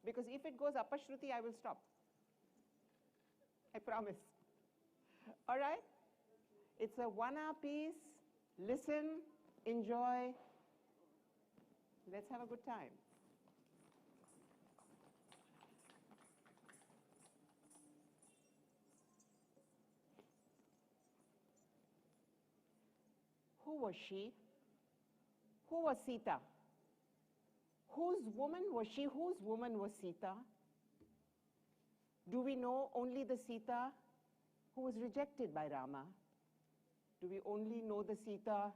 Because if it goes apashruti, I will stop. I promise. All right? It's a 1-hour piece. Listen, enjoy. Let's have a good time. Who was she? Who was Sita? Whose woman was she? Whose woman was Sita? Do we know only the Sita who was rejected by Rama? Do we only know the Sita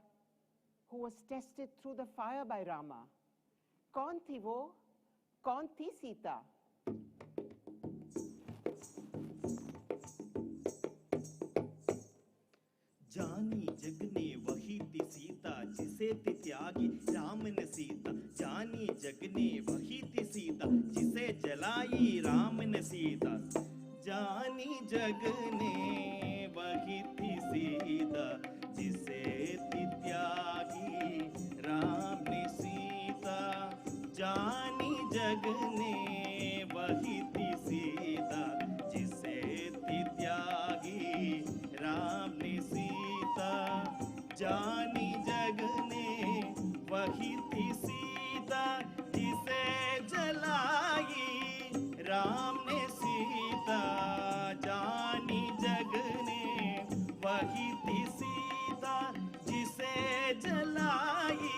who was tested through the fire by Rama? Kaun thi wo? Kaun thi Sita? जानी जग ने वही थी सीता जिसे थी त्यागी राम ने सीता जानी जग ने वही थी सीता जिसे जलाई राम ने सीता जानी जग ने वही थी सीता जिसे थी त्यागी राम ने सीता जानी जग ने वही थी सीता जिसे थी त्यागी राम ने सीता जानी जग ने वही थी सीता जिसे जलाई राम ने सीता जानी जग ने वही थी सीता जिसे जलाई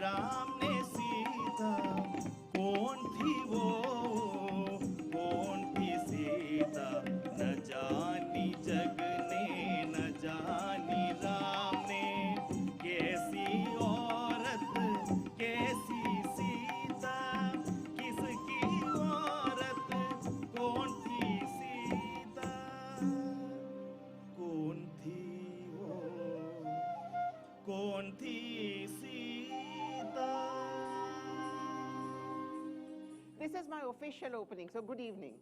राम ने सीता कौन थी वो कौन थी सीता न जानी जग ने न जानी राम ने कैसी औरत कैसी सीता किसकी औरत कौन थी सीता कौन थी वो कौन थी Sita. This is my official opening, so good evening.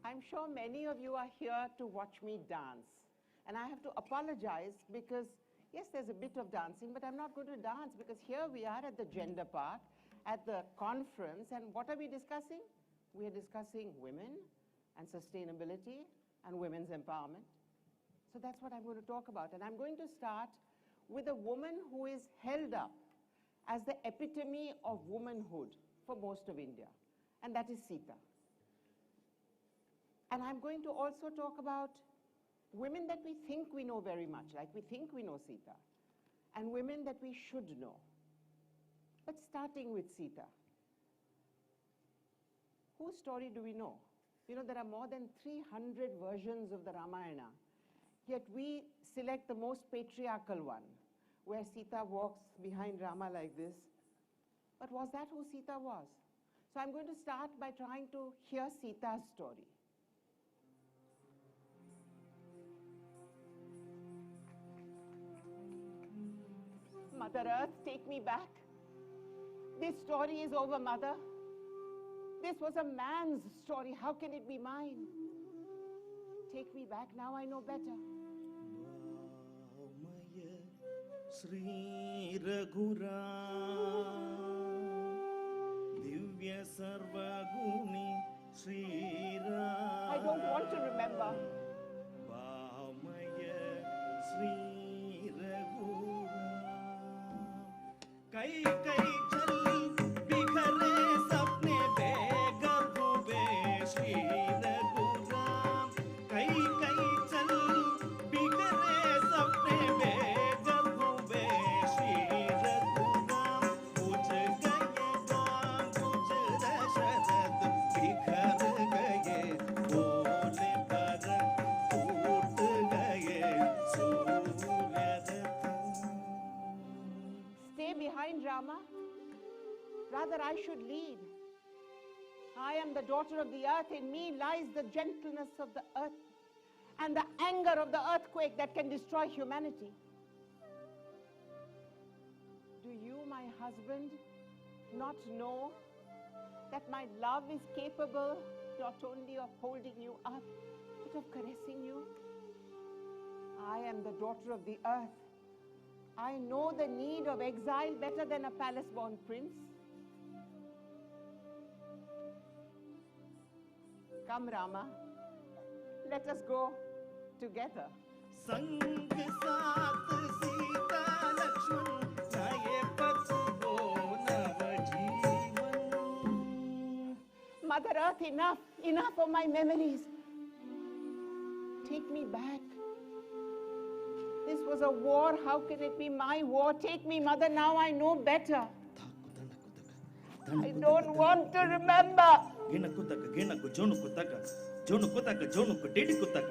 I'm sure many of you are here to watch me dance. And I have to apologize because, yes, there's a bit of dancing, but I'm not going to dance because here we are at the gender part, at the conference, and what are we discussing? We are discussing women and sustainability and women's empowerment. So that's what I'm going to talk about. And I'm going to start with a woman who is held up as the epitome of womanhood for most of India, and that is Sita. And I'm going to also talk about women that we think we know very much, like we think we know Sita, and women that we should know. But starting with Sita. Whose story do we know? You know, there are more than 300 versions of the Ramayana, yet we select the most patriarchal one, where Sita walks behind Rama like this. But was that who Sita was? So I'm going to start by trying to hear Sita's story. Mother Earth, take me back. This story is over, Mother. This was a man's story. How can it be mine? Take me back. Now I know better. Shri Raghuram Divya Sarvaguni Shri Ram. I don't want to remember. Vaumaya Shri Raghuram Kai kai chali bikhare sapne begar hube Shri Raghuram Kai kai chali bikhare sapne begar hube Shri Raghuram Kuch gaye gaam kuch dasharat bikhar gaye bole bharat toot gaye suryadat. Stay behind Rama. Rather, I should lead. I am the daughter of the earth. In me lies the gentleness of the earth and the anger of the earthquake that can destroy humanity. Do you, my husband, not know that my love is capable not only of holding you up, but of caressing you? I am the daughter of the earth. I know the need of exile better than a palace-born prince. Come, Rama, let us go together. संग साथ सीता लक्ष्मण जाए पथो नवजीवन. Mother Earth, enough, enough of my memories. Take me back. This was a war, how can it be my war? Take me, Mother, now I know better. I don't want to remember. గినకుతక గినకు జోనుకుతక జోనుకుతక జోనుకు డిడికుతక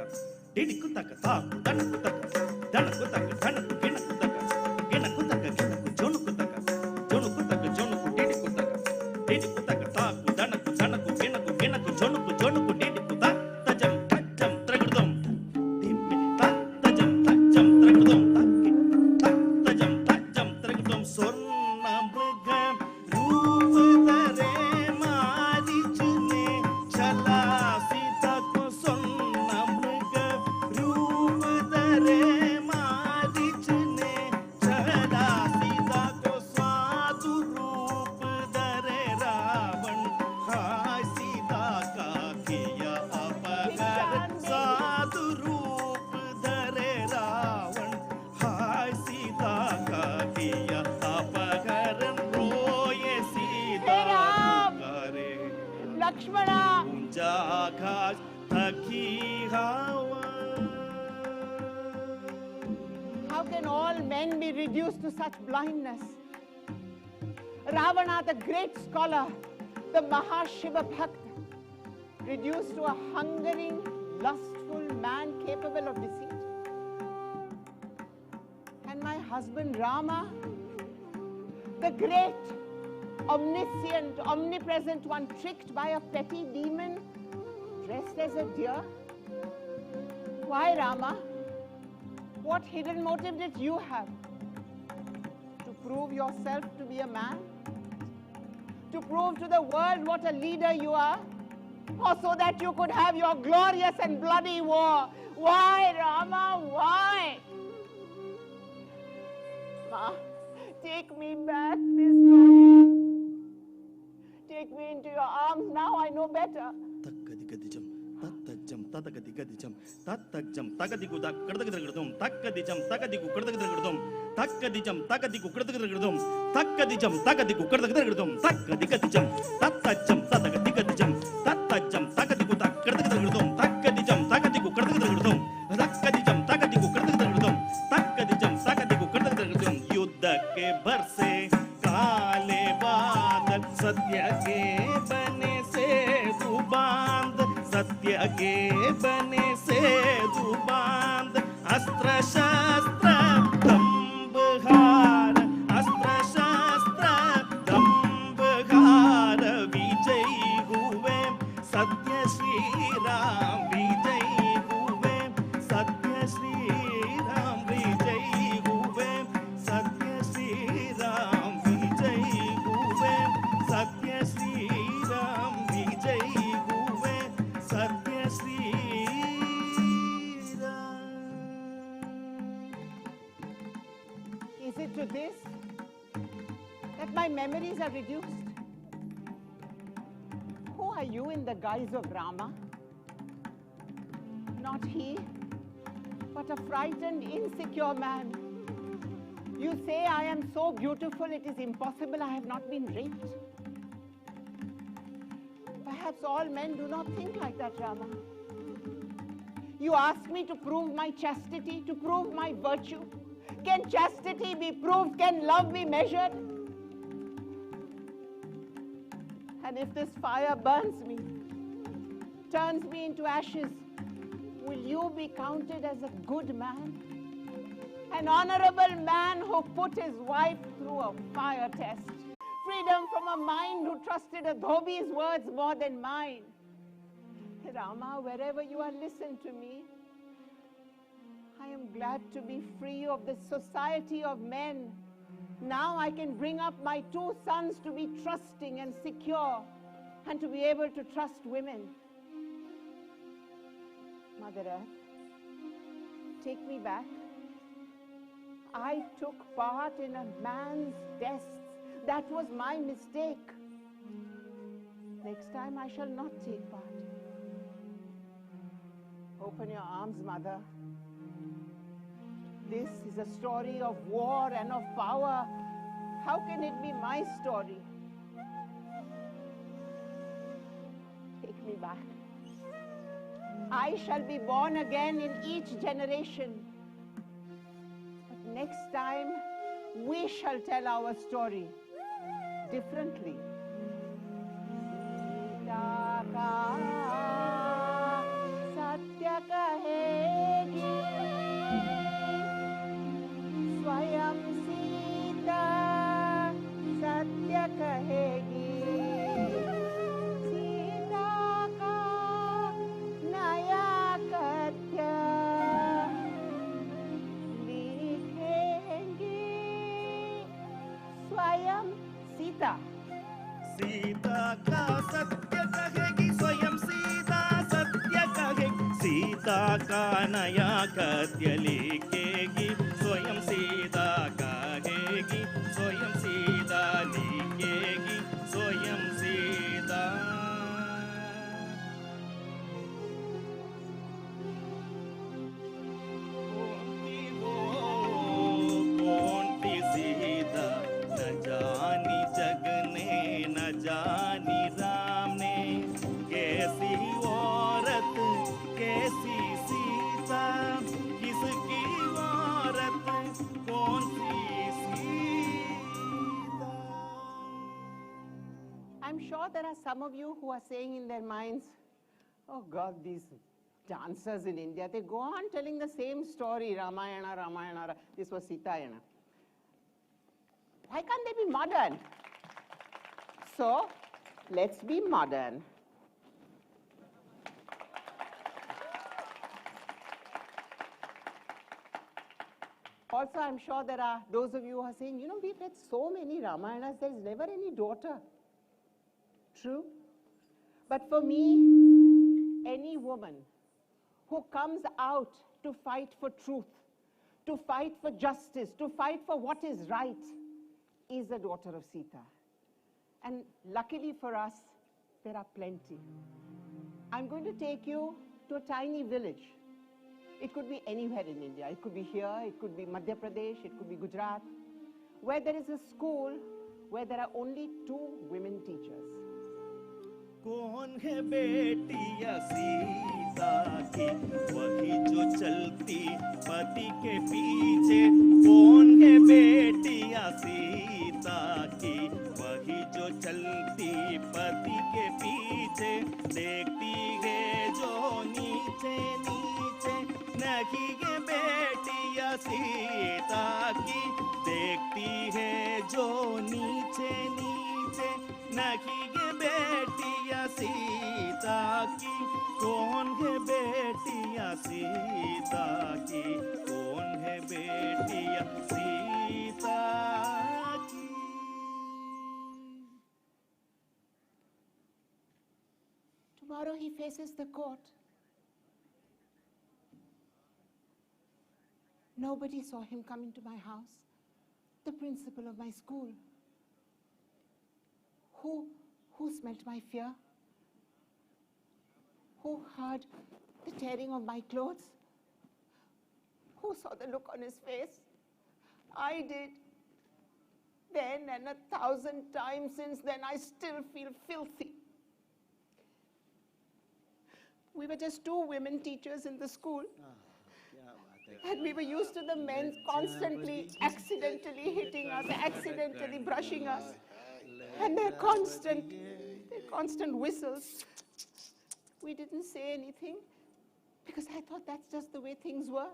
డిడికుతక తాకు దనకుతక దనకుతక దనకు గినకుతక గినకుతక గినకు జోనుకుతక జోనుకుతక జోనుకు డిడికుతక డిడికుతక తాకు దనకు దనకు గినకు గినకు జోనుకు జోనుకు డిడికుత తజం తజం త్రగుదం దిమ్మి తజం తజం త్రగుదం తక్కి తజం తజం త్రగుదం స్వర్ణ మృగం రూప ధరే మారిచునే చలా సీతకు స్వర్ణ మృగ రూప ధరే మారిచునే చలా సీతకు స్వాదు రూప ధరే Ravana hi Sita కా Kia अपहरण साधु रूप धरे रावण हाय सीता का किया अपहरण रोए सीता हे राम! पुकारे Lakshmana, ऊंचा आकाश थकी हवा. how can all men be reduced to such blindness? Ravana, the great scholar, the Mahashiva Bhakt, reduced to a hungering, lustful man capable of deceit. And my husband Rama, the great, omniscient, omnipresent one, tricked by a petty demon, dressed as a deer? Why, Rama? What hidden motive did you have? To prove yourself to be a man? To prove to the world what a leader you are? Or so that you could have your glorious and bloody war? Why, Rama, why? Ma, take me back this time. Take me into your arms, now I know better. తక్కదిగదిజం తత్తజ్జం తతగదిగదిజం తత్తజ్జం తగదిగు కడదగదగడదం తక్కదిజం తగదిగు కడదగదగడదం తక్కదిజం తగదిగు కడదగదగడదం తక్కదిజం తగదిగు కడదగదగడదం తక్కదిగదిజం తత్తజ్జం తతగదిగదిజం తత్తజ్జం తగదిగు కడదగదగడదం తక్కదిజం తగదిగు కడదగదగడదం తక్కదిజం తగదిగు కడదగదగడదం తక్కదిజం తగదిగు కడదగదగడదం युद्धके बरसे काले बादल सत्य के बने से दुबांद सत्य के बने से दुबांद अस्त्र शस्त्र दंभहार अस्त्र शस्त्र दंभहार विजयी हुए सत्य श्री राम विजयी हुए सत्य श्री राम विजयी हुए सत्य श्री राम विजयी हुए सत्य श्री राम विजयी हुए सत्य Shri Ram. Is it to this that my memories are reduced? Who are you in the guise of Rama? Not he, but a frightened, insecure man. You say I am so beautiful, it is impossible I have not been raped. Perhaps all men do not think like that, Rama. You ask me to prove my chastity, to prove my virtue. Can chastity be proved? Can love be measured? And if this fire burns me, turns me into ashes, will you be counted as a good man? An honorable man who put his wife through a fire test. Freedom from a mind who trusted a Dhobi's words more than mine. Rama, wherever you are, listen to me. I am glad to be free of this society of men. Now I can bring up my 2 sons to be trusting and secure and to be able to trust women. Mother Earth, take me back. I took part in a man's tests. That was my mistake. Next time I shall not take part. Open your arms, mother. This is a story of war and of power. How can it be my story? Take me back. I shall be born again in each generation. But next time, we shall tell our story differently. Sita ka satya kahegi, swayam Sita satya kahegi. Sita. Sita का सत्य कहेगी स्वयं सीता सत्य कहेगी सीता का नया कथ्य लिखेगी स्वयं सीता कहेगी स्वयं सीता लिखेगी स्वयं सीता कौन-सी सीता न जानी जग ने न जानी राम ने कैसी औरत कैसी सीता किसकी औरत कौन सी Sita. I'm sure there are some of you who are saying in their minds, oh God, these dancers in India, they go on telling the same story, Ramayana, Ramayana, this was Sitayana. Why can't they be modern? So, let's be modern. Also, I'm sure there are those of you who are saying, you know, we've read so many Ramayanas, there's never any daughter. True. But for me, any woman who comes out to fight for truth, to fight for justice, to fight for what is right, is the daughter of Sita. And luckily for us, there are plenty. I'm going to take you to a tiny village. It could be anywhere in India. It could be here, it could be Madhya Pradesh, it could be Gujarat, where there is a school where there are only 2 women teachers. कौन है बेटिया सीता की वही जो चलती पति के पीछे कौन है बेटिया सीता की वही जो चलती पति के पीछे देखती है जो नीचे नीचे नहीं है बेटिया सीता की देखती है जो नीचे नीचे नहीं है बेटिया सीता की कौन है बेटिया सीता की कौन है बेटिया सीता की. Tomorrow he faces the court. Nobody saw him come into my house. The principal of my school. Who smelt my fear? Who heard the tearing of my clothes? Who saw the look on his face? I did. Then and 1,000 times since then, I still feel filthy. We were just 2 women teachers in the school. And we were used to the men constantly, accidentally hitting us, accidentally brushing us. And their constant whistles. We didn't say anything because I thought that's just the way things were.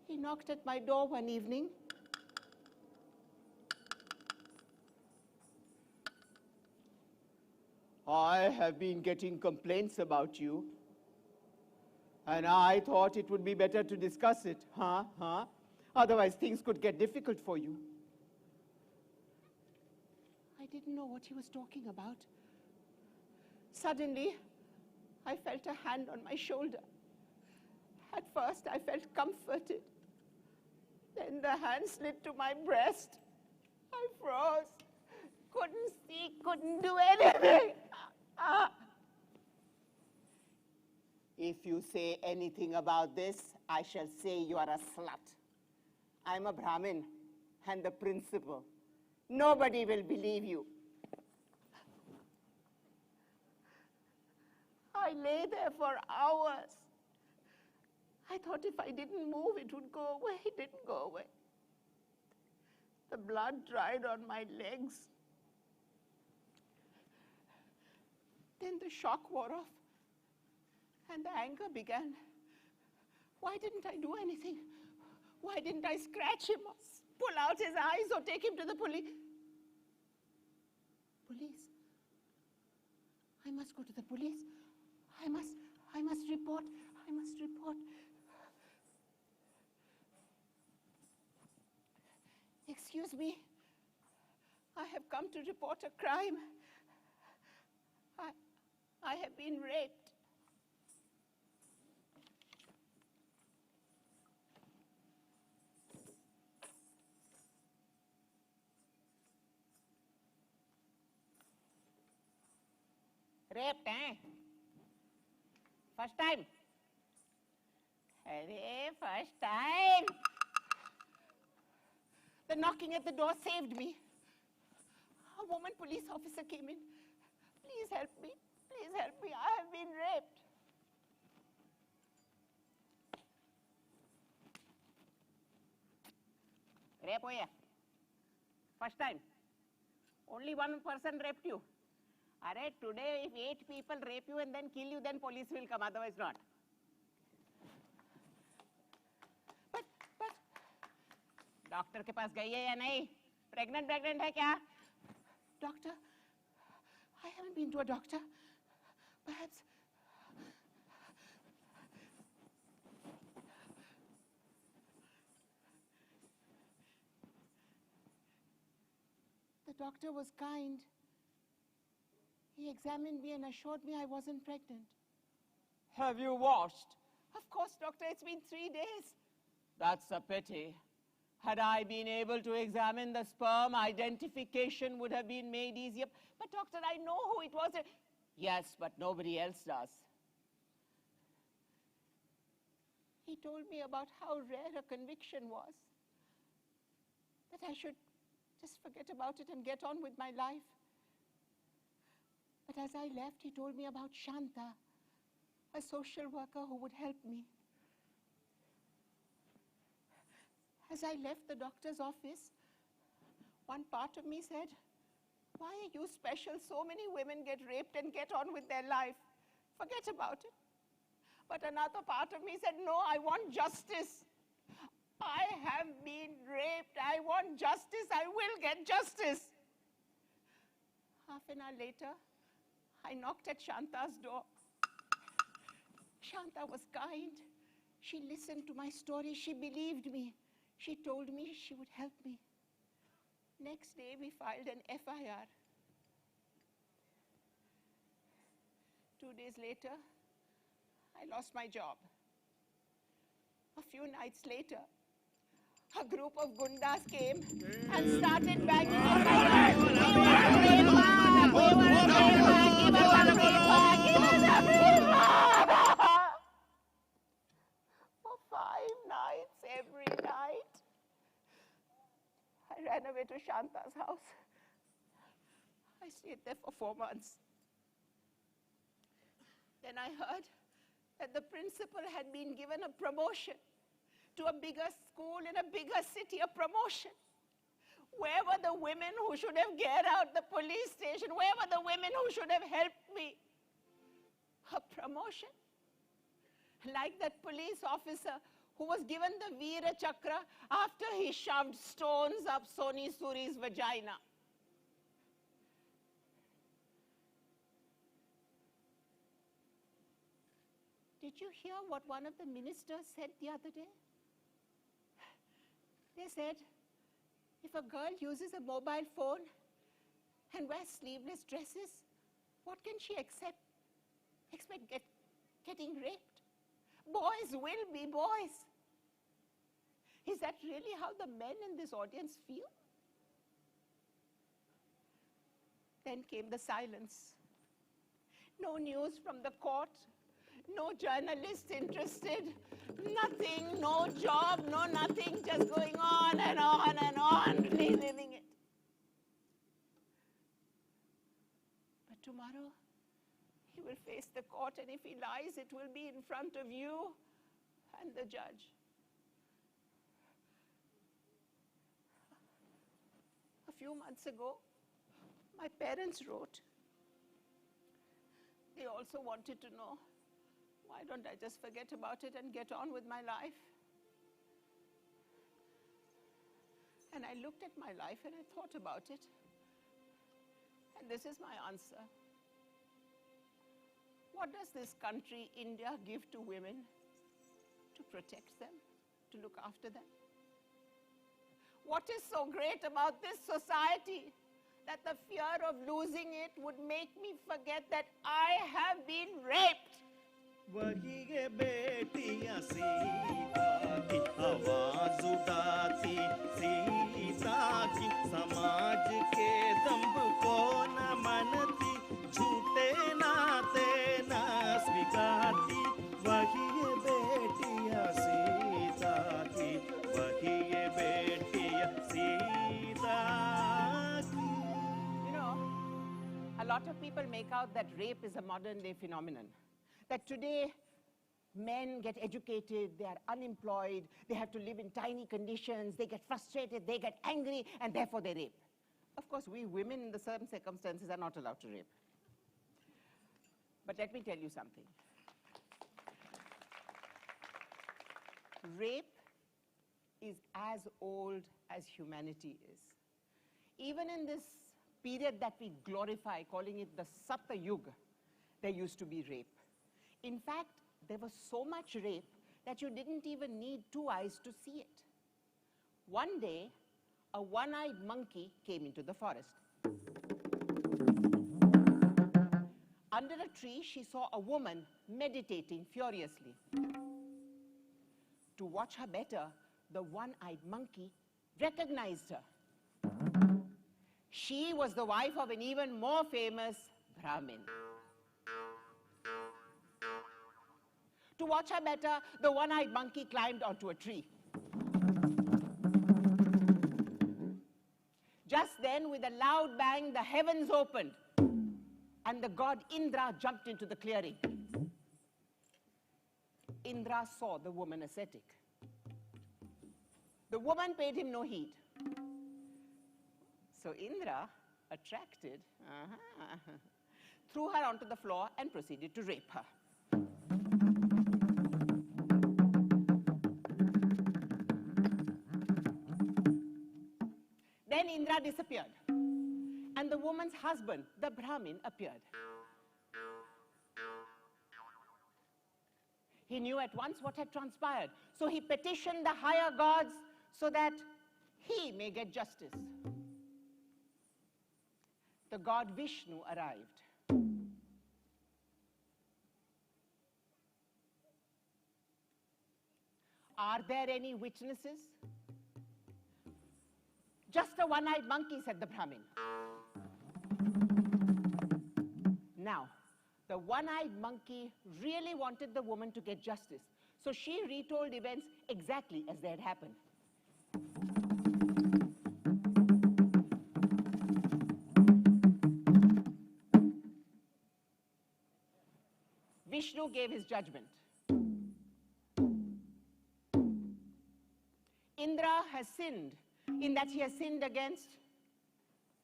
He knocked at my door one evening. I have been getting complaints about you. And I thought it would be better to discuss it, Otherwise things could get difficult for you. I didn't know what he was talking about. Suddenly, I felt a hand on my shoulder. At first, I felt comforted. Then the hand slid to my breast. I froze. Couldn't see, couldn't do anything. If you say anything about this, I shall say you are a slut. I'm a Brahmin and the principal. Nobody will believe you. I lay there for hours. I thought if I didn't move, it would go away. It didn't go away. The blood dried on my legs. Then the shock wore off, and the anger began. Why didn't I do anything? Why didn't I scratch him or pull out his eyes or take him to the police? Police. I must go to the police. I must report. I must report. Excuse me. I have come to report a crime. I have been raped. Raped, eh? First time. Arey, first time. The knocking at the door saved me. A woman police officer came in. Please help me. Please help me. I have been raped. Rape हुआ. First time. Only one person raped you. Arey, today if 8 people rape you and then kill you, then police will come, otherwise not. But, doctor के पास गई है या नहीं? Pregnant है क्या? Doctor, I haven't been to a doctor. Perhaps. The doctor was kind. He examined me and assured me I wasn't pregnant. Have you washed? Of course, doctor, it's been 3 days. That's a pity. Had I been able to examine the sperm, identification would have been made easier. But doctor, I know who it was. Yes, but nobody else does. He told me about how rare a conviction was. That I should just forget about it and get on with my life. But as I left, he told me about Shanta, a social worker who would help me. As I left the doctor's office, one part of me said, why are you special? So many women get raped and get on with their life. Forget about it. But another part of me said, no, I want justice. I have been raped. I want justice. I will get justice. Half an hour later, I knocked at Shanta's door. Shanta was kind. She listened to my story. She believed me. She told me she would help me. Next day, we filed an FIR. 2 days later, I lost my job. A few nights later, a group of gundas came and started banging on my door. For 5 nights, every night, I ran away to Shanta's house. I stayed there for 4 months. Then I heard that the principal had been given a promotion to a bigger school in a bigger city, a promotion. Where were the women who should have get out the police station? Where were the women who should have helped me? A promotion? Like that police officer who was given the Veera Chakra after he shoved stones up Soni Suri's vagina. Did you hear what one of the ministers said the other day? They said, if a girl uses a mobile phone and wears sleeveless dresses, what can she expect getting raped? Boys will be boys. Is that really how the men in this audience feel? Then came the silence. No news from the court, no journalists interested, nothing, no job, no nothing, just going on and on and on, reliving it. But tomorrow, he will face the court, and if he lies, it will be in front of you and the judge. A few months ago, my parents wrote. They also wanted to know, why don't I just forget about it and get on with my life? And I looked at my life and I thought about it. And this is my answer. What does this country, India, give to women to protect them, to look after them? What is so great about this society that the fear of losing it would make me forget that I have been raped? वही ये बेटियां सीता की आवाज उठाती, सीता की समाज के दंभ को न मानती, झूठे नाते न स्वीकारती, वही ये बेटियां सीता की, वही ये बेटियां सीता की. You know, a lot of people make out that rape is a modern day phenomenon. That today, men get educated, they are unemployed, they have to live in tiny conditions, they get frustrated, they get angry, and therefore they rape. Of course, we women in the certain circumstances are not allowed to rape. But let me tell you something. Rape is as old as humanity is. Even in this period that we glorify, calling it the Satya Yuga, there used to be rape. In fact, there was so much rape that you didn't even need two eyes to see it. One day, a one-eyed monkey came into the forest. Under a tree, she saw a woman meditating furiously. To watch her better, the one-eyed monkey recognized her. She was the wife of an even more famous Brahmin. To watch her better, the one-eyed monkey climbed onto a tree. Just then, with a loud bang, the heavens opened, and the god Indra jumped into the clearing. Indra saw the woman ascetic. The woman paid him no heed. So Indra, attracted, threw her onto the floor and proceeded to rape her. Then Indra disappeared, and the woman's husband, the Brahmin, appeared. He knew at once what had transpired, so he petitioned the higher gods so that he may get justice. The god Vishnu arrived. Are there any witnesses? Just a one-eyed monkey, said the Brahmin. Now, the one-eyed monkey really wanted the woman to get justice, so she retold events exactly as they had happened. Vishnu gave his judgment. Indra has sinned in that he has sinned against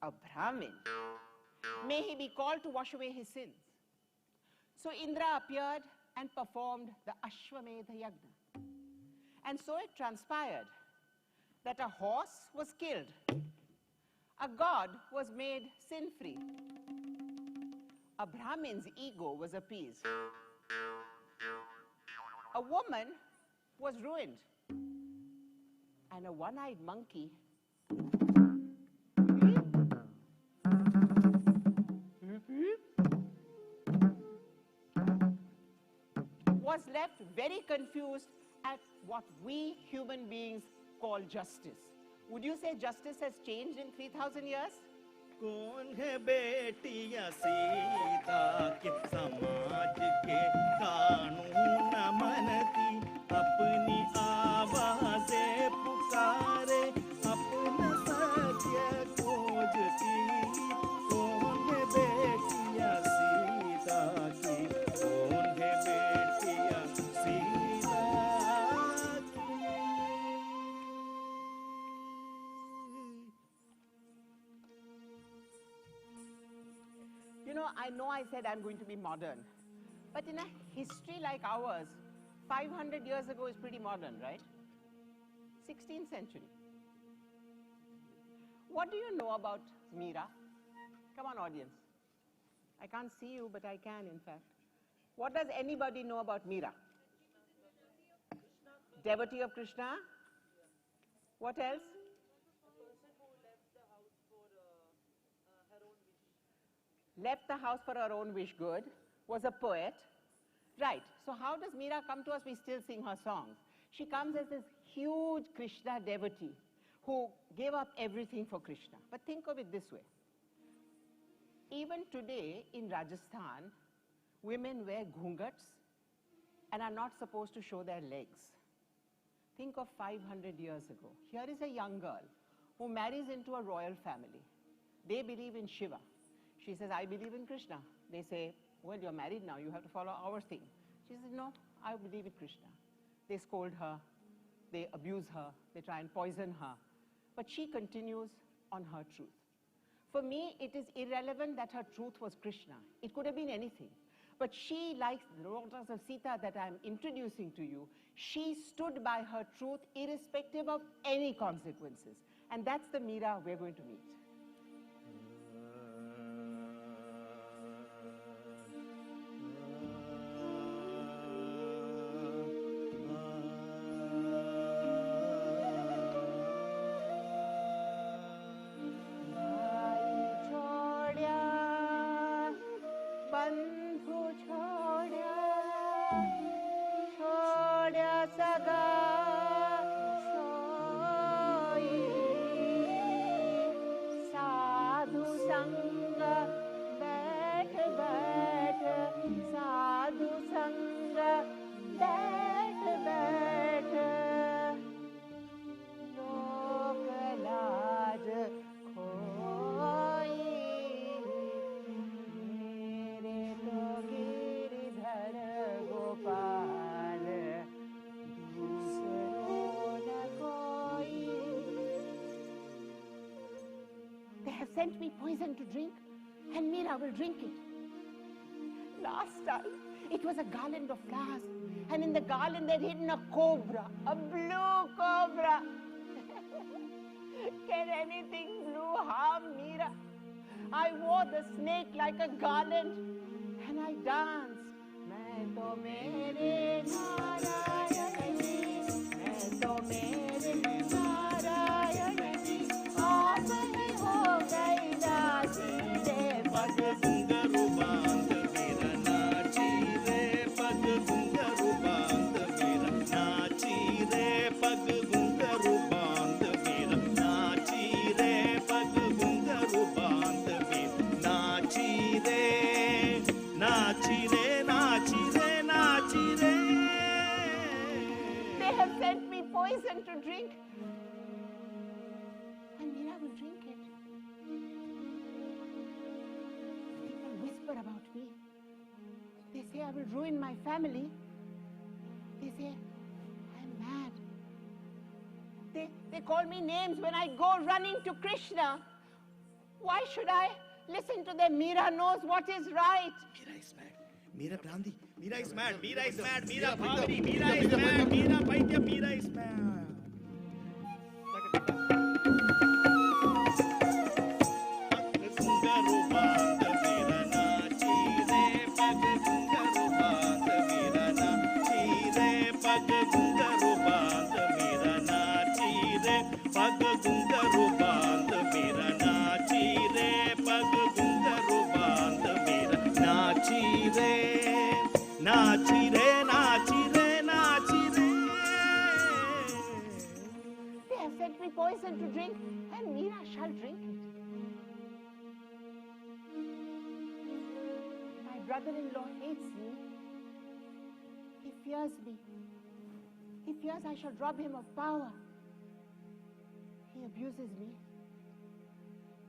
a Brahmin. May he be called to wash away his sins. So Indra appeared and performed the Ashwamedha Yagna. And so it transpired that a horse was killed. A god was made sin-free. A Brahmin's ego was appeased. A woman was ruined. And a one-eyed monkey was left very confused at what we human beings call justice. Would you say justice has changed in 3,000 years? कौन है बेटियां सीता के समाज के कानून मनती अपनी आवाज़ें पुकारे अपना सत्य खोजती कौन है बेटियां सीता की कौन है बेटियां सीता की You know I said I'm going to be modern, but in a history like ours, 500 years ago is pretty modern, right? 16th century. What do you know about Meera? Come on, audience. I can't see you, but I can, in fact. What does anybody know about Meera? Devotee of Krishna? What else? Left the house for her own wish good, was a poet. Right, so how does Meera come to us? We still sing her songs. She comes as this huge Krishna devotee who gave up everything for Krishna. But think of it this way. Even today in Rajasthan, women wear ghungats and are not supposed to show their legs. Think of 500 years ago. Here is a young girl who marries into a royal family. They believe in Shiva. She says, I believe in Krishna. They say, well, you're married now, you have to follow our thing. She says, no, I believe in Krishna. They scold her, they abuse her, they try and poison her. But she continues on her truth. For me, it is irrelevant that her truth was Krishna. It could have been anything. But she, like the daughters of Sita that I'm introducing to you, she stood by her truth irrespective of any consequences. And that's the Meera we're going to meet. Sent me poison to drink, and Meera will drink it. Last time, it was a garland of flowers, and in the garland they'd hidden a cobra, a blue cobra. Can anything blue harm Meera? I wore the snake like a garland, and I danced. मैं तो मेरे नारायण जी, मैं तो मेरे नारायण जी, आप ही हो गई नाची रे पग घुंघरू बांध मेरा नाची रे पग घुंघरू बांध मेरा नाची रे पग घुंघरू बांध मेरा नाची रे पग घुंघरू बांध मेरा नाची रे नाची रे नाची रे नाची रे They have sent me poison to drink, and Meera will drink it. People whisper about me. They say I will ruin my family. They say I'm mad. They call me names when I go running to Krishna. Why should I listen to them? Meera knows what is right. Meera is mad. Meera Brandi. Meera is mad. Meera is mad. Meera Bhavani. Meera is mad. Meera Paitya. Meera is mad. They poison to drink, and Meera shall drink it. My brother-in-law hates me. He fears me. He fears I shall rob him of power. He abuses me.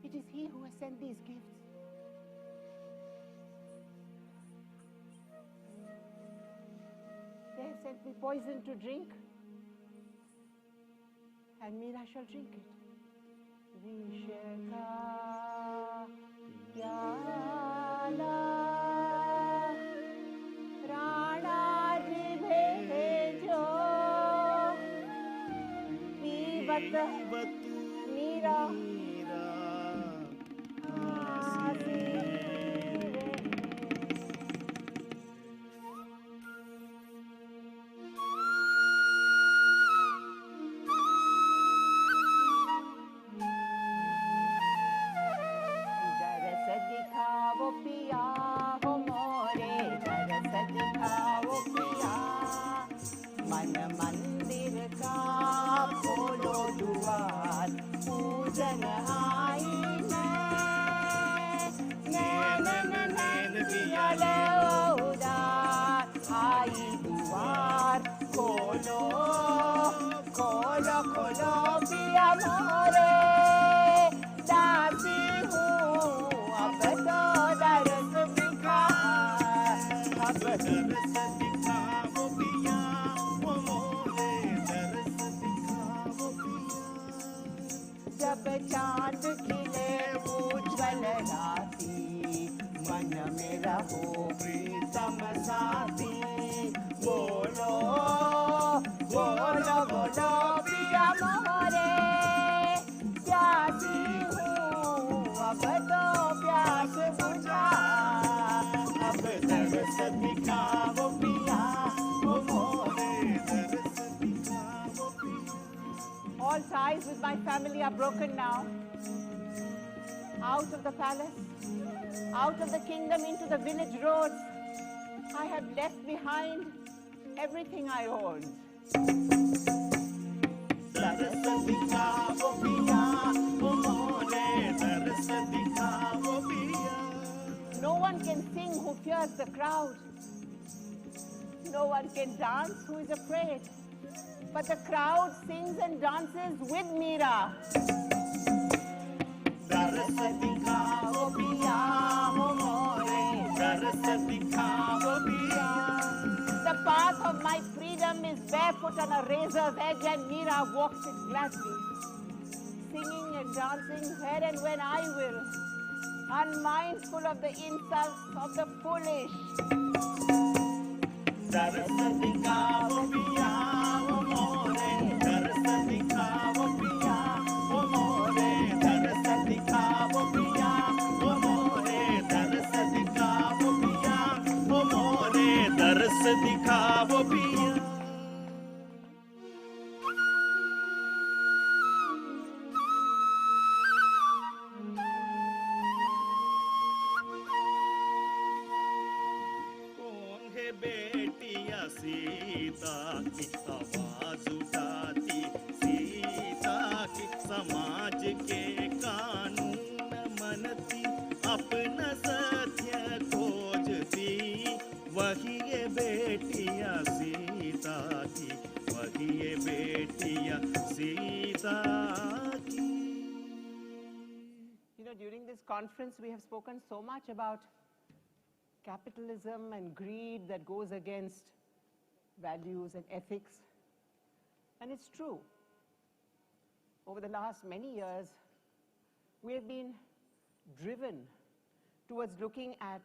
It is he who has sent these gifts. They have sent me poison to drink, and Meera shall drink it. Visheka Pyala Rana Bhejo Pivat Meera जब चांद खिले उज्जवल राती मन मेरा हो प्रीतम साथी बोलो बोलो बोलो पिया मोरे प्यासी हूँ अब तो प्यास बुझा अब तरस दिखाओ पिया वो मोरे तरस दिखाओ पिया. All ties with my family are broken now. Out of the palace, out of the kingdom into the village roads, I have left behind everything I owned. No one can sing who fears the crowd. No one can dance who is afraid. But the crowd sings and dances with Meera. The path of my freedom is barefoot on a razor's edge, and Meera walks it gladly, singing and dancing where and when I will, unmindful of the insults of the foolish. दिखाओ पिया. कौन है बेटिया सीता की आवाज उठाती, सीता की समाज के कानून मनती, अपना सत्य खोजती, वही ये बेटिया सीता की, वही ये बेटिया सीता की. You know, during this conference, we have spoken so much about capitalism and greed that goes against values and ethics. And it's true. Over the last many years, we have been driven towards looking at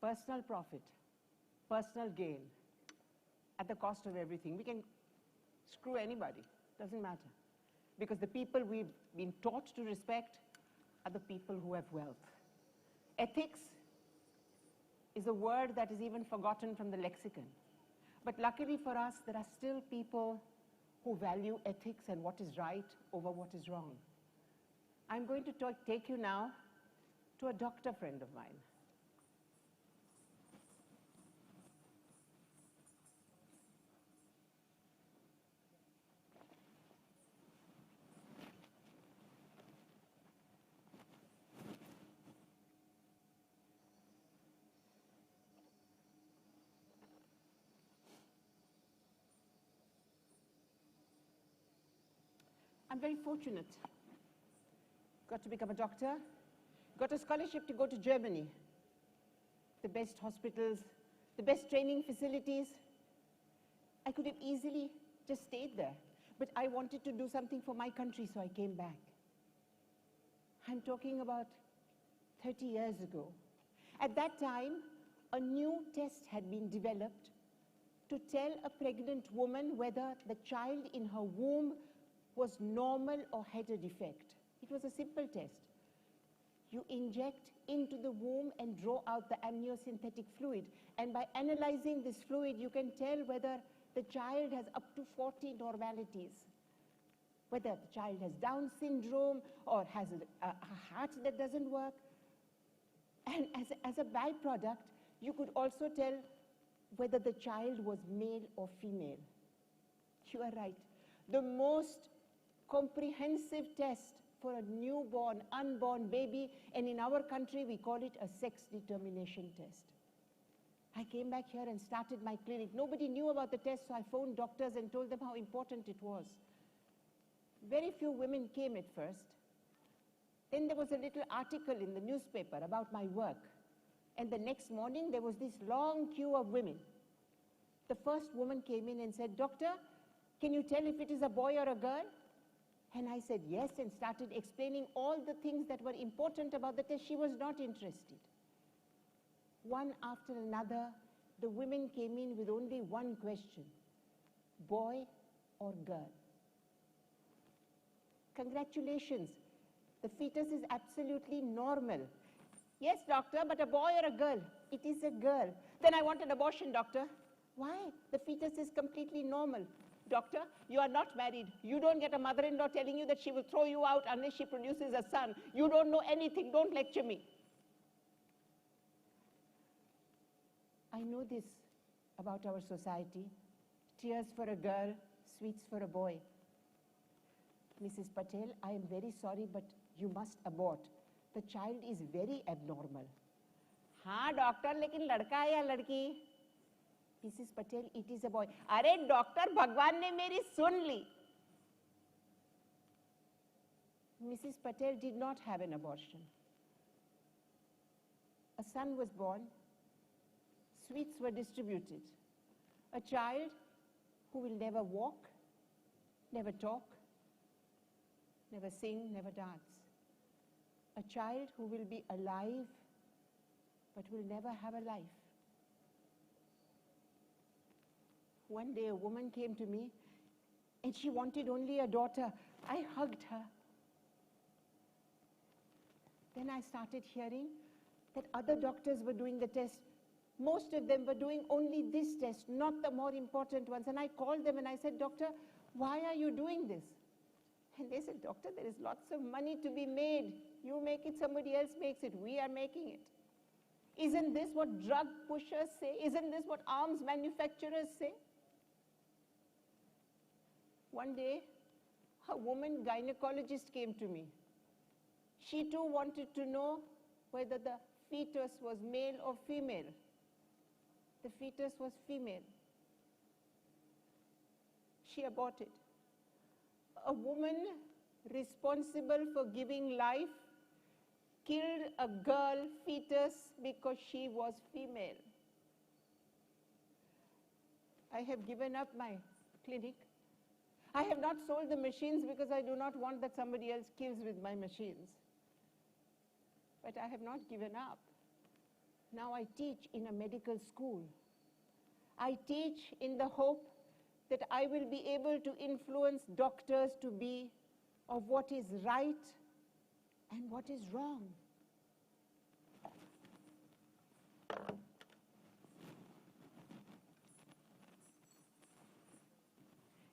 personal profit, personal gain, at the cost of everything. We can screw anybody, doesn't matter. Because the people we've been taught to respect are the people who have wealth. Ethics is a word that is even forgotten from the lexicon. But luckily for us, there are still people who value ethics and what is right over what is wrong. I'm going to take you now to a doctor friend of mine. I'm very fortunate. Got to become a doctor, got a scholarship to go to Germany. The best hospitals, the best training facilities. I could have easily just stayed there, but I wanted to do something for my country, so I came back. I'm talking about 30 years ago. At that time, a new test had been developed to tell a pregnant woman whether the child in her womb was normal or had a defect. It was a simple test. You inject into the womb and draw out the amniocentetic fluid. And by analyzing this fluid, you can tell whether the child has up to 40 normalities. Whether the child has Down syndrome or has a heart that doesn't work. And as a byproduct, you could also tell whether the child was male or female. You are right. The most comprehensive test for a newborn, unborn baby, and in our country we call it a sex determination test. I came back here and started my clinic. Nobody knew about the test, so I phoned doctors and told them how important it was. Very few women came at first. Then there was a little article in the newspaper about my work. And the next morning, there was this long queue of women. The first woman came in and said, "Doctor, can you tell if it is a boy or a girl?" And I said yes, and started explaining all the things that were important about the test. She was not interested. One after another, the women came in with only one question: boy or girl? Congratulations, the fetus is absolutely normal. Yes, doctor, but a boy or a girl? It is a girl. Then I want an abortion, doctor. Why? The fetus is completely normal. Doctor, you are not married. You don't get a mother-in-law telling you that she will throw you out unless she produces a son. You don't know anything. Don't lecture me. I know this about our society. Tears for a girl, sweets for a boy. Mrs. Patel, I am very sorry, but you must abort. The child is very abnormal. हाँ doctor, लेकिन लड़का है या लड़की? Mrs. Patel, it is a boy. अरे doctor, भगवान ने मेरी सुन ली. Mrs. Patel did not have an abortion. A son was born. Sweets were distributed. A child who will never walk, never talk, never sing, never dance. A child who will be alive, but will never have a life. One day a woman came to me, and she wanted only a daughter. I hugged her. Then I started hearing that other doctors were doing the test. Most of them were doing only this test, not the more important ones. And I called them and I said, "Doctor, why are you doing this?" And they said, "Doctor, there is lots of money to be made. You make it, somebody else makes it. We are making it. Isn't this what drug pushers say? Isn't this what arms manufacturers say?" One day, a woman gynecologist came to me. She too wanted to know whether the fetus was male or female. The fetus was female. She aborted. A woman responsible for giving life killed a girl fetus because she was female. I have given up my clinic. I have not sold the machines because I do not want that somebody else kills with my machines. But I have not given up. Now I teach in a medical school. I teach in the hope that I will be able to influence doctors to be of what is right and what is wrong.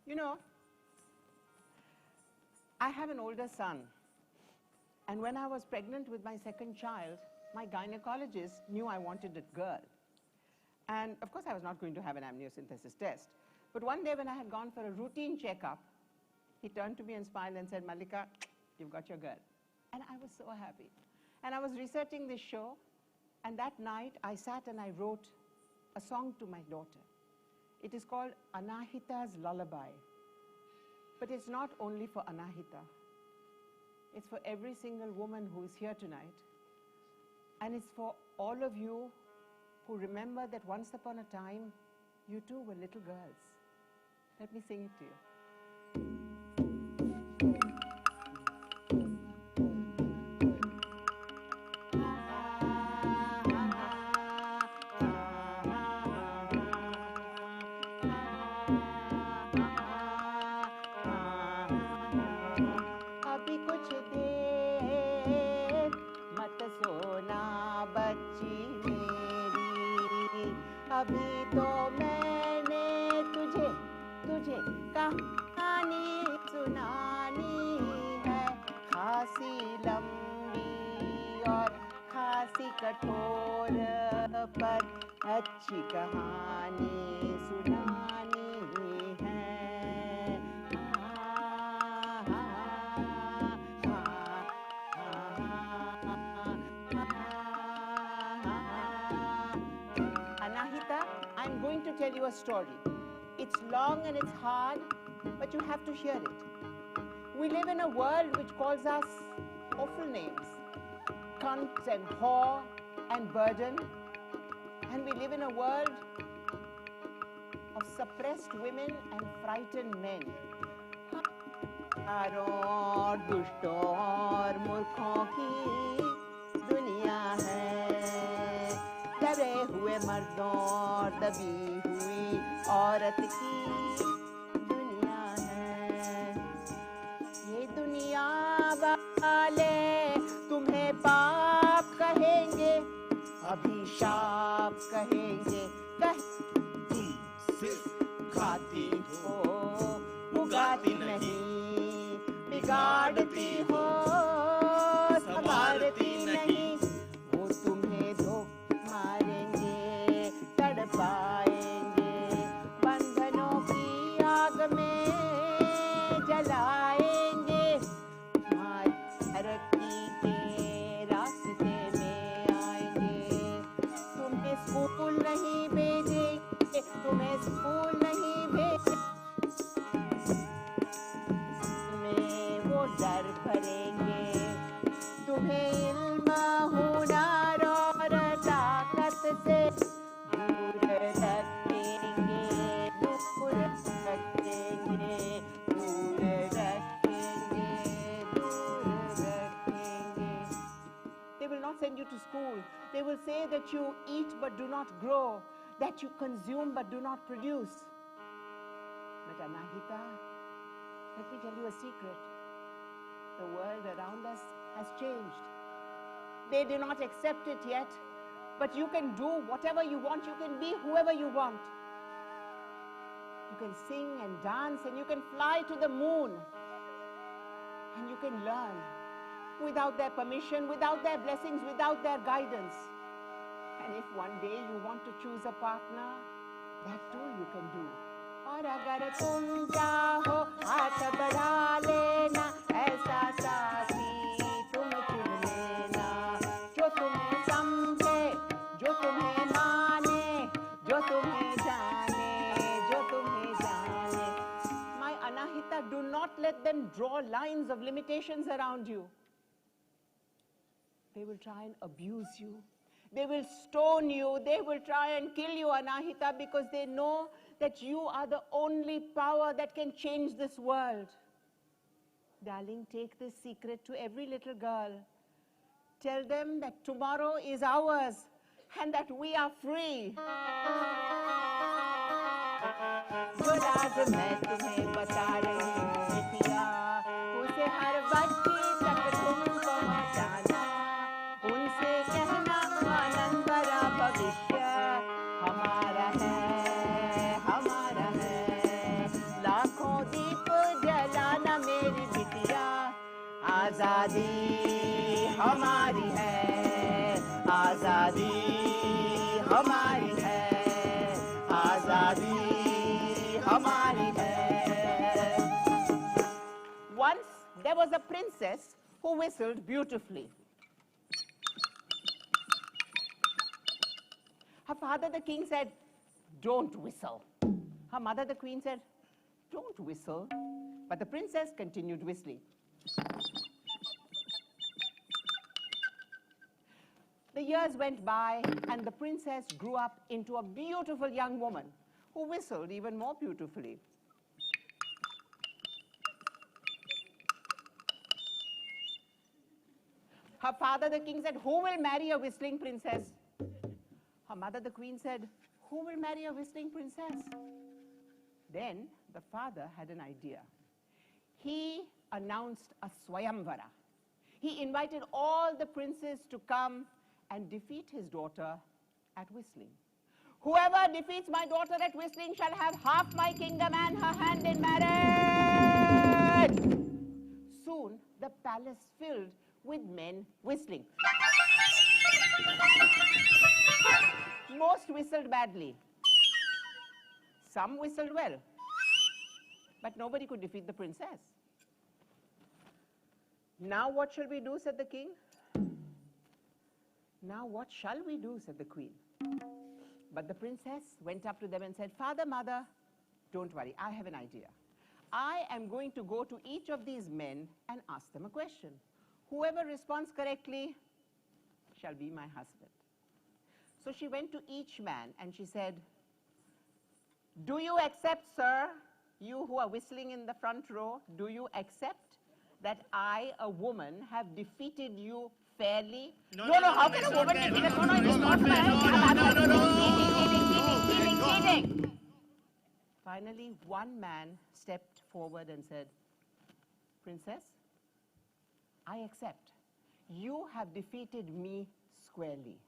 You know, I have an older son, and when I was pregnant with my second child, my gynecologist knew I wanted a girl. And of course I was not going to have an amniocentesis test. But one day when I had gone for a routine checkup, he turned to me and smiled and said, "Mallika, you've got your girl." And I was so happy. And I was researching this show, and that night I sat and I wrote a song to my daughter. It is called Anahita's Lullaby. But it's not only for Anahita. It's for every single woman who is here tonight. And it's for all of you who remember that once upon a time, you too were little girls. Let me sing it to you. अभी तो मैंने तुझे कहानी सुनानी है, खासी लंबी और खासी कठोर, पर अच्छी कहानी सुनानी है। Anahita, I'm going to tell you a story. It's long and it's hard, but you have to hear it. We live in a world which calls us awful names, cunt and whore and burden. And we live in a world of suppressed women and frightened men. और दुष्टों और मूर्खों की दुनिया है, डरे हुए मर्दों और दबी हुई औरत की दुनिया है। ये दुनिया वाले तुम्हें पाप कहेंगे, अभिशाप कहेंगे, तुम सिर्फ खाती हो, उगाती नहीं, बिगाड़ती हो, संवारती नहीं। वो तुम्हें धोखा मारेंगे, तड़पाएंगे, बंधनों की आग में जलाएंगे, तुम्हारी तरक्की के रास्ते में आएंगे। तुम्हें स्कूल नहीं भेजेंगे, तुम्हें स्कूल नहीं भेजेंगे, डर भरेंगे, तुम्हें इल्म हुनर और ताकत से दूर रखेंगे, दूर रखेंगे, दूर रखेंगे, दूर रखेंगे। They will not send you to school. They will say that you eat but do not grow, that you consume but do not produce. But Anahita, let me tell you a secret. The world around us has changed. They do not accept it yet, but you can do whatever you want. You can be whoever you want. You can sing and dance, and you can fly to the moon, and you can learn without their permission, without their blessings, without their guidance. And if one day you want to choose a partner, that too you can do. और अगर तुम चाहो हाथ बढ़ा लेना, ऐसा साथी तुम चुन लेना, जो तुम्हें समझे, जो तुम्हें माने, जो तुम्हें जाने, जो तुम्हें जाने। My Anahita, do not let them draw lines of limitations around you. They will try and abuse you. They will stone you. They will try and kill you, Anahita, because they know that you are the only power that can change this world. Darling, take this secret to every little girl. Tell them that tomorrow is ours and that we are free. जो राज मैं तुम्हें बता रही हूँ बिटिया, उसे हर बच्ची तक तुम पहुँचाना, उनसे कहना आनंद भरा भविष्य हमारा है, हमारा है। लाखों दीप जलाना मेरी बिटिया, आजादी हमारी है, आजादी हमारी है, आजादी हमारी है। Once there was a princess who whistled beautifully. Her father, the king, said, "Don't whistle." Her mother, the queen, said, "Don't whistle." But the princess continued whistling. The years went by, and the princess grew up into a beautiful young woman who whistled even more beautifully. Her father, the king, said, "Who will marry a whistling princess?" Her mother, the queen, said, "Who will marry a whistling princess?" Then the father had an idea. He announced a Swayamvara. He invited all the princes to come and defeat his daughter at whistling. "Whoever defeats my daughter at whistling shall have half my kingdom and her hand in marriage." Soon, the palace filled with men whistling. Most whistled badly. Some whistled well. But nobody could defeat the princess. "Now what shall we do?" said the king. "Now what shall we do?" said the queen. But the princess went up to them and said, "Father, mother, don't worry, I have an idea. I am going to go to each of these men and ask them a question. Whoever responds correctly shall be my husband." So she went to each man and she said, "Do you accept, sir, you who are whistling in the front row, do you accept that I, a woman, have defeated you fairly?" No, how can a woman defeat us? No, it is not fair. Cheating. Finally, one man stepped forward and said, "Princess, I accept. You have defeated me squarely."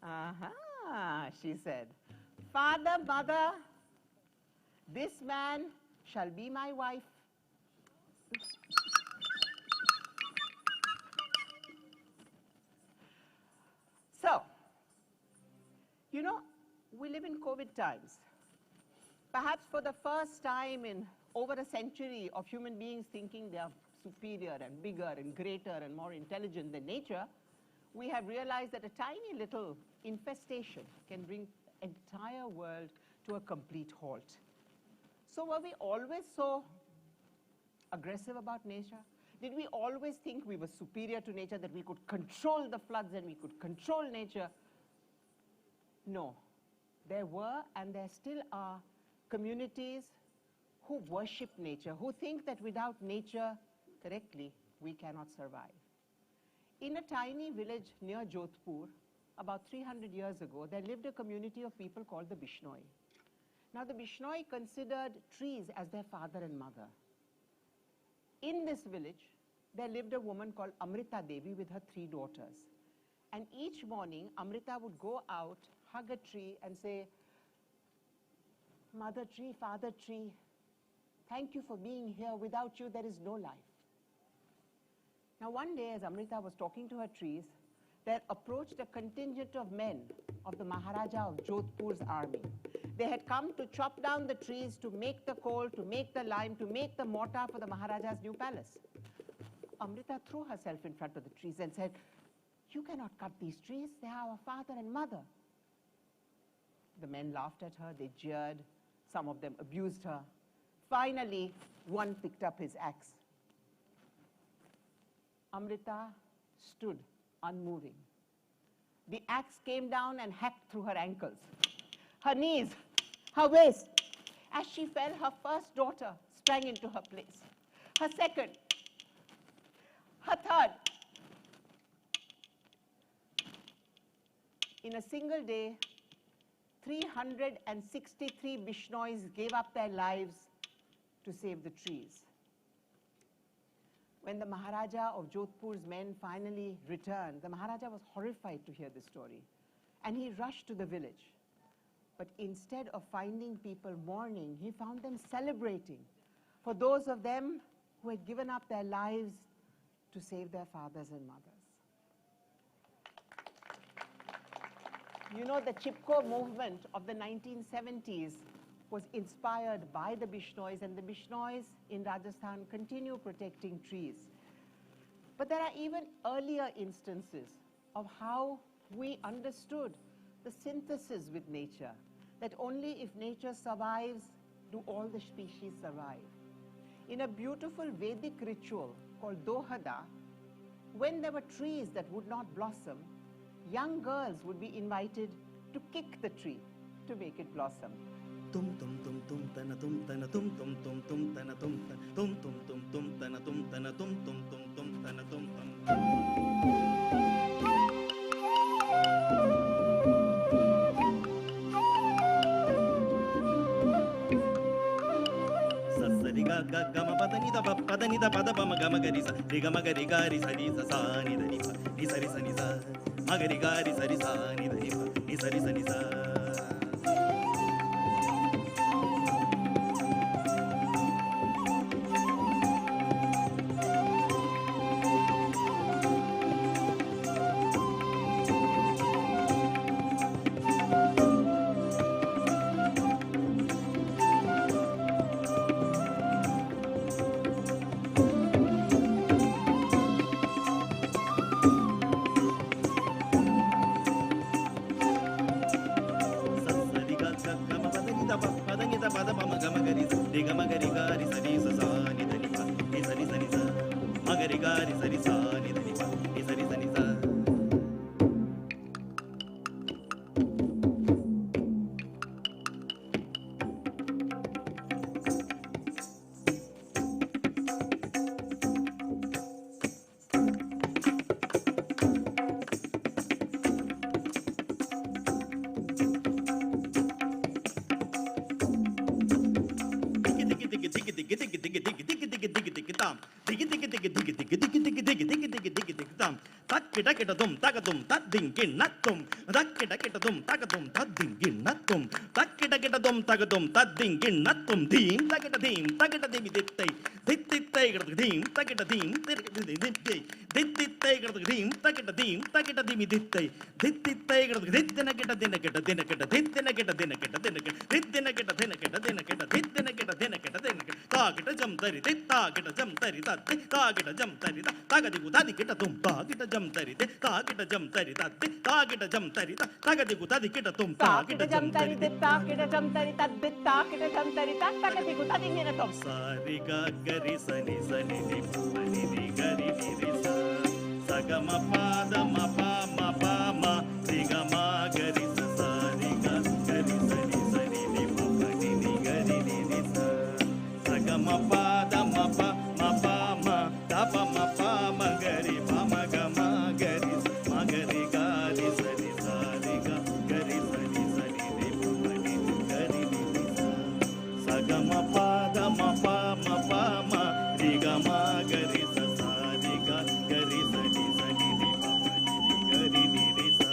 "Aha," she said. "Father, mother, this man shall be my wife." So, you know, we live in COVID times. Perhaps for the first time in over a century of human beings thinking they are superior and bigger and greater and more intelligent than nature, we have realized that a tiny little infestation can bring the entire world to a complete halt. So were we always so aggressive about nature? Did we always think we were superior to nature, that we could control the floods and we could control nature? No. There were and there still are communities who worship nature, who think that without nature, correctly, we cannot survive. In a tiny village near Jodhpur, about 300 years ago, there lived a community of people called the Bishnoi. Now, the Bishnoi considered trees as their father and mother. In this village, there lived a woman called Amrita Devi with her 3 daughters. And each morning, Amrita would go out, hug a tree and say, "Mother tree, father tree, thank you for being here. Without you, there is no life." Now, one day, as Amrita was talking to her trees, there approached a contingent of men of the Maharaja of Jodhpur's army. They had come to chop down the trees, to make the coal, to make the lime, to make the mortar for the Maharaja's new palace. Amrita threw herself in front of the trees and said, "You cannot cut these trees. They are our father and mother." The men laughed at her. They jeered. Some of them abused her. Finally, one picked up his axe. Amrita stood unmoving. The axe came down and hacked through her ankles, her knees, her waist. As she fell, her first daughter sprang into her place, her second, her third. In a single day, 363 Bishnois gave up their lives to save the trees. When the Maharaja of Jodhpur's men finally returned, the Maharaja was horrified to hear this story, and he rushed to the village. But instead of finding people mourning, he found them celebrating for those of them who had given up their lives to save their fathers and mothers. You know, the Chipko movement of the 1970s was inspired by the Bishnois, and the Bishnois in Rajasthan continue protecting trees. But there are even earlier instances of how we understood the synthesis with nature, that only if nature survives do all the species survive. in a beautiful Vedic ritual called Dohada, when there were trees that would not blossom, young girls would be invited to kick the tree to make it blossom. Tum tum tum tum tana tum tana tum tum tum tum tana tum tum tum tum tum tana tum tana tum tum tum tum tana tum tum. Sasariga gama padanida pada pama gama garisa riga magari gari sari sa ni dani pa ni sari sani sa magari gari sari sa ni dani pa ni sari sani sa. Takidakidadum tagadum tadinginnatum takidakidadum tagadum tadinginnatum takidakidadum tagadum tadinginnatum dim tagidadim tagidadim dittai dim tagidadim dittai dim tagidadim tagidadim dittai takita jam tari takita jam tari takita jam tari tagadigu tadikita tum takita jam tari takita jam tari takita jam tari tagadigu tadikita tum takita jam tari takita jam tari takita jam tari tagadigu tadikita tum sari ga gari sani sani ni pani ni gari ni sa sagama pada ma pa ma ri ga ma gari sa sari ga gari sani sani ni pani ni gari ni sa sagama pada ma pa ma ta pa ma pa ma gari pa ma ga ma gari gari sani sari ga gari sani sani ni pani ni gari ni sa sagama pada ma pa ma ri ga ma gari sa sari ga gari sani sani ni pani ni gari ni sa.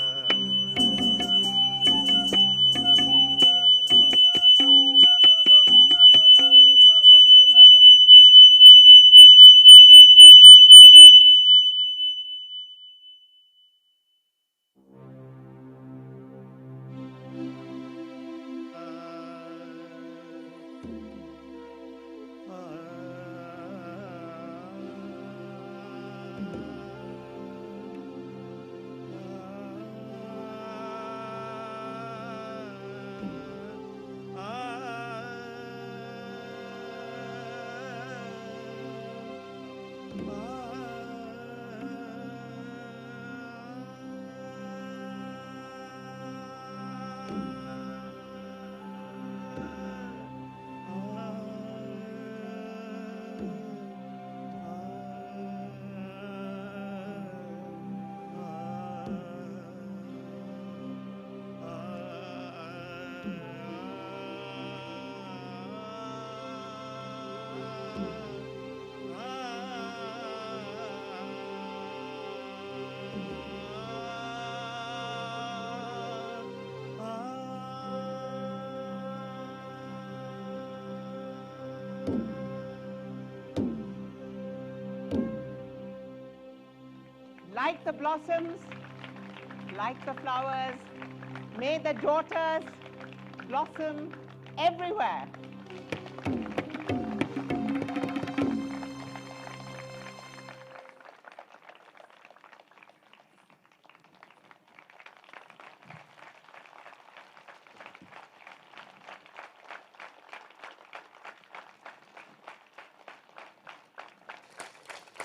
Like the blossoms, like the flowers, may the daughters blossom everywhere.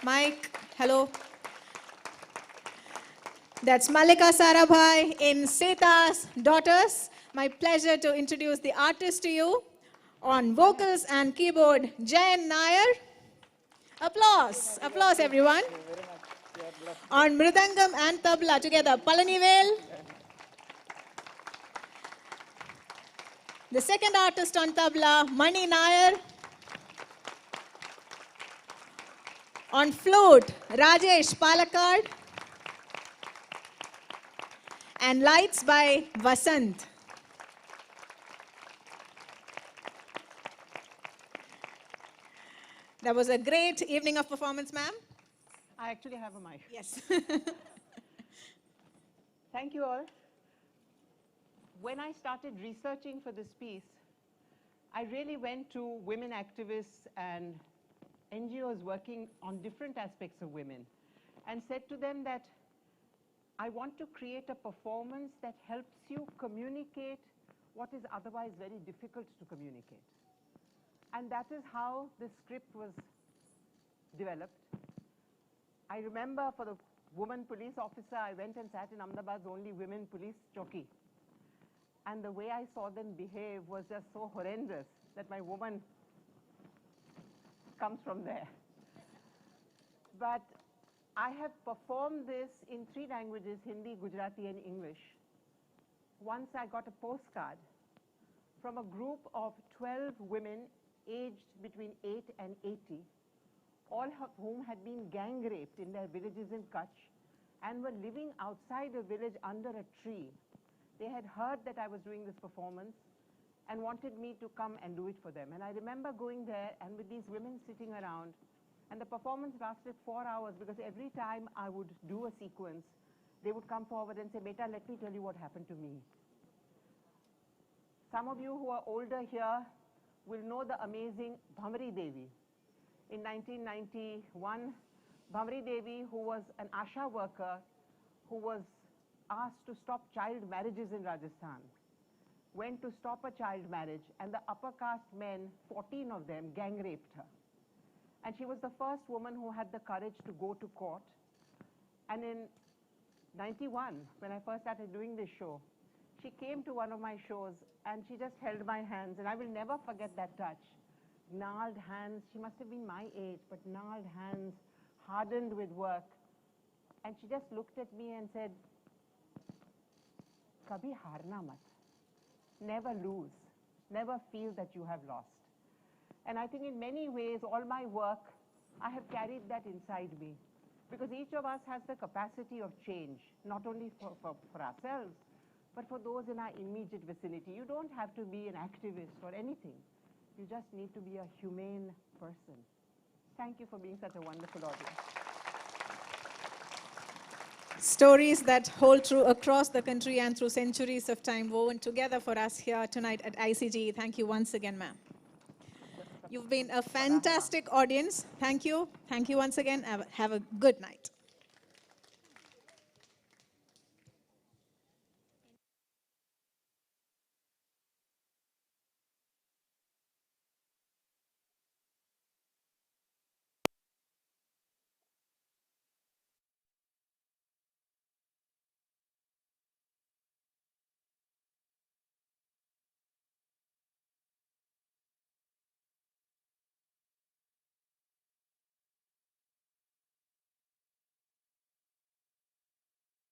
Mike, hello. That's Mallika Sarabhai in Sita's Daughters. My pleasure to introduce the artist to you. On vocals and keyboard, Jayan Nair. Applause, applause everyone. On mridangam and tabla together, Palanivel. The second artist on tabla, Mani Nair. On flute, Rajesh Palakkad. And lights by Vasant. That was a great evening of performance, ma'am. I actually have a mic. Yes. Thank you all. When I started researching for this piece, I really went to women activists and NGOs working on different aspects of women and said to them that I want to create a performance that helps you communicate what is otherwise very difficult to communicate. And that is how this script was developed. I remember for the woman police officer, I went and sat in Ahmedabad's only women police chowki. And the way I saw them behave was just so horrendous that my woman comes from there. But I have performed this in 3 languages, Hindi, Gujarati, and English. Once I got a postcard from a group of 12 women aged between 8 and 80, all of whom had been gang raped in their villages in Kutch and were living outside a village under a tree. They had heard that I was doing this performance and wanted me to come and do it for them. And I remember going there and with these women sitting around, and the performance lasted 4 hours because every time I would do a sequence, they would come forward and say, "Beta, let me tell you what happened to me." Some of you who are older here will know the amazing Bhamri Devi. In 1991, Bhamri Devi, who was an Asha worker, who was asked to stop child marriages in Rajasthan, went to stop a child marriage, and the upper caste men, 14 of them, gang raped her. And she was the first woman who had the courage to go to court. And in 91, when I first started doing this show, she came to one of my shows and she just held my hands, and I will never forget that touch. Gnarled hands, she must have been my age, but gnarled hands, hardened with work. And she just looked at me and said, "Kabhi harna mat." Never lose, never feel that you have lost. And I think in many ways, all my work, I have carried that inside me. Because each of us has the capacity of change, not only for ourselves, but for those in our immediate vicinity. You don't have to be an activist or anything. You just need to be a humane person. Thank you for being such a wonderful audience. Stories that hold true across the country and through centuries of time woven together for us here tonight at ICGE. Thank you once again, ma'am. You've been a fantastic audience. Thank you. Thank you once again. Have a good night.